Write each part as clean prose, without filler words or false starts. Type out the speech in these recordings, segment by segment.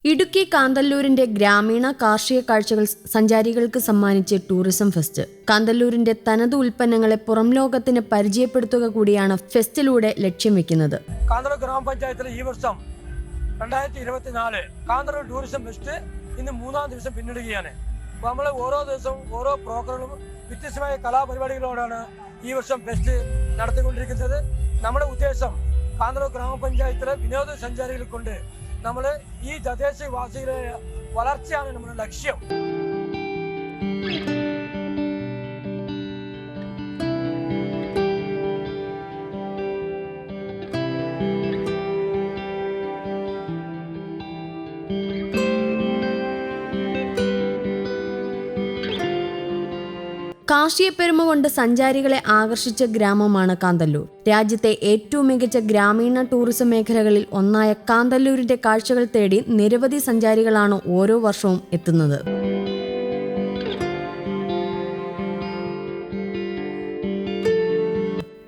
ഇടുക്കി കാന്തല്ലൂരിന്റെ ഗ്രാമീണ കാർഷിക കാഴ്ചകൾ സഞ്ചാരികൾക്ക് സമ്മാനിച്ച് ടൂറിസം ഫെസ്റ്റ്. കാന്തല്ലൂരിന്റെ തനത് ഉൽപ്പന്നങ്ങളെ പുറം ലോകത്തിന് പരിചയപ്പെടുത്തുക കൂടിയാണ് ഫെസ്റ്റിലൂടെ ലക്ഷ്യം വെക്കുന്നത്. കാന്തല്ലൂർ ഗ്രാമപഞ്ചായത്തിൽ ഈ വർഷം 2024 കാന്തല്ലൂർ ടൂറിസം ഫെസ്റ്റ് ഇന്ന് 3-ാം ദിവസം പിന്നിടുകയാണ്. അപ്പോൾ നമ്മൾ ഓരോ ദിവസവും ഓരോ പ്രോഗ്രാമും വ്യത്യസ്തമായ കലാപരിപാടികളോടാണ് ഈ വർഷം ഫെസ്റ്റ് നടത്തിക്കൊണ്ടിരിക്കുന്നത്. നമ്മുടെ ഉദ്ദേശം കാന്തല്ലൂർ ഗ്രാമപഞ്ചായത്തിലെ വിനോദസഞ്ചാരികളെ കൊണ്ട് നമ്മൾ ഈ തദ്ദേശവാസികളുടെ വളർച്ചയാണ് നമ്മുടെ ലക്ഷ്യം. കാർഷിക പെരുമ കൊണ്ട് സഞ്ചാരികളെ ആകർഷിച്ച ഗ്രാമമാണ് കാന്തല്ലൂർ. രാജ്യത്തെ ഏറ്റവും മികച്ച ഗ്രാമീണ ടൂറിസം മേഖലകളിൽ ഒന്നായ കാന്തല്ലൂരിന്റെ കാഴ്ചകൾ തേടി നിരവധി സഞ്ചാരികളാണ് ഓരോ വർഷവും എത്തുന്നത്.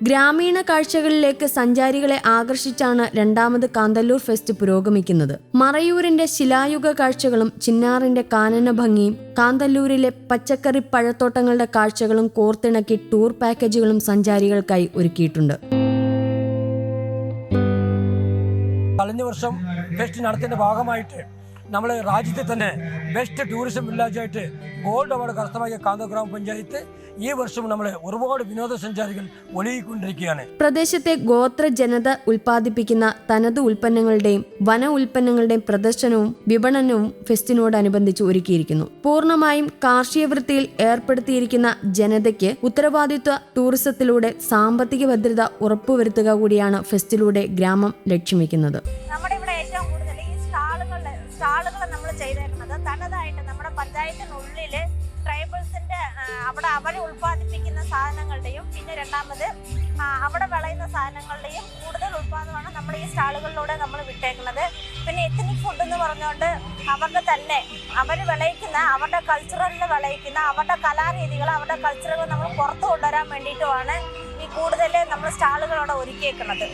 ഗ്രാമീണ കാഴ്ചകളിലേക്ക് സഞ്ചാരികളെ ആകർഷിച്ചാണ് രണ്ടാമത് കാന്തല്ലൂർ ഫെസ്റ്റ് പുരോഗമിക്കുന്നത്. മറയൂരിന്റെ ശിലായുഗ കാഴ്ചകളും ചിന്നാറിന്റെ കാനന ഭംഗിയും കാന്തല്ലൂരിലെ പച്ചക്കറി പഴത്തോട്ടങ്ങളുടെ കാഴ്ചകളും കോർത്തിണക്കി ടൂർ പാക്കേജുകളും സഞ്ചാരികൾക്കായി ഒരുക്കിയിട്ടുണ്ട്. കഴിഞ്ഞ വർഷം ഫെസ്റ്റ് നടത്തിയതിന്റെ ഭാഗമായിട്ട് നമ്മൾ രാജ്യത്തെ തന്നെ ബെസ്റ്റ് ടൂറിസം വില്ലേജായിട്ട് ഗോൾഡ് അവാർഡ് കരസ്ഥമാക്കിയ കാന്തല്ലൂർ ഗ്രാമപഞ്ചായത്ത് ഈ വർഷം നമ്മൾ ഒരുപാട് വിനോദസഞ്ചാരികൾ ഒഴുകിക്കൊണ്ടിരിക്കുകയാണ്. പ്രദേശത്തെ ഗോത്ര ജനത ഉൽപ്പാദിപ്പിക്കുന്ന തനത് ഉൽപ്പന്നങ്ങളുടെയും വന ഉൽപ്പന്നങ്ങളുടെയും പ്രദർശനവും വിപണനവും ഫെസ്റ്റിനോടനുബന്ധിച്ച് ഒരുക്കിയിരിക്കുന്നു. പൂർണ്ണമായും കാർഷിക വൃത്തിയിൽ ഏർപ്പെടുത്തിയിരിക്കുന്ന ജനതയ്ക്ക് ഉത്തരവാദിത്വ ടൂറിസത്തിലൂടെ സാമ്പത്തിക ഭദ്രത ഉറപ്പുവരുത്തുക കൂടിയാണ് ഫെസ്റ്റിലൂടെ ഗ്രാമം ലക്ഷ്യം വെക്കുന്നത്. സ്റ്റാളുകൾ നമ്മൾ ചെയ്തേക്കുന്നത് തനതായിട്ട് നമ്മുടെ പഞ്ചായത്തിനുള്ളിൽ ട്രൈബൽസിന്റെ അവിടെ അവർ ഉൽപ്പാദിപ്പിക്കുന്ന സാധനങ്ങളുടെയും പിന്നെ രണ്ടാമത് അവിടെ വിളയുന്ന സാധനങ്ങളുടെയും കൂടുതൽ ഉൽപ്പാദനമാണ് നമ്മൾ ഈ സ്റ്റാളുകളിലൂടെ നമ്മൾ വിട്ടേക്കുന്നത്. പിന്നെ എത്നിക് ഫുഡ് എന്ന് പറഞ്ഞുകൊണ്ട് അവരുടെ തന്നെ അവർ വിളയിക്കുന്ന അവരുടെ കൾച്ചറലിൽ വിളയിക്കുന്ന അവരുടെ കലാരീതികൾ അവരുടെ കൾച്ചറുകൾ നമ്മൾ പുറത്തു കൊണ്ടുവരാൻ വേണ്ടിയിട്ടുമാണ് ഈ കൂടുതൽ നമ്മൾ സ്റ്റാളുകളോടെ ഒരുക്കിയേക്കുന്നത്.